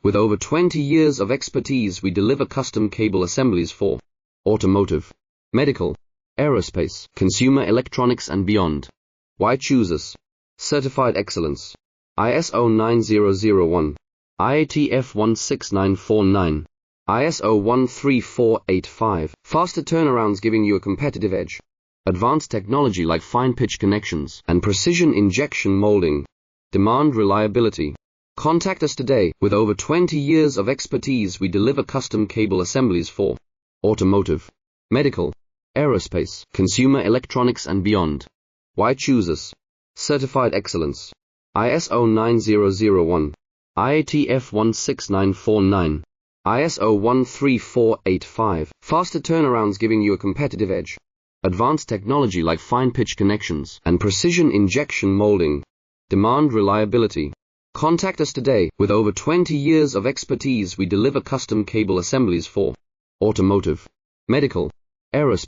With over 20 years of expertise, we deliver custom cable assemblies for automotive, medical, aerospace, consumer electronics and beyond. Why choose us? Certified excellence. ISO 9001, IATF 16949, ISO 13485. Faster turnarounds giving you a competitive edge. Advanced technology like fine pitch connections and precision injection molding. Demand reliability. Contact us today. With over 20 years of expertise, we deliver custom cable assemblies for automotive, medical, aerospace, consumer electronics and beyond. Why choose us? Certified excellence. ISO 9001, IATF 16949, ISO 13485. Faster turnarounds giving you a competitive edge. Advanced technology like fine pitch connections and precision injection molding. Demand reliability. Contact us today. With over 20 years of expertise, we deliver custom cable assemblies for automotive, medical, aerospace.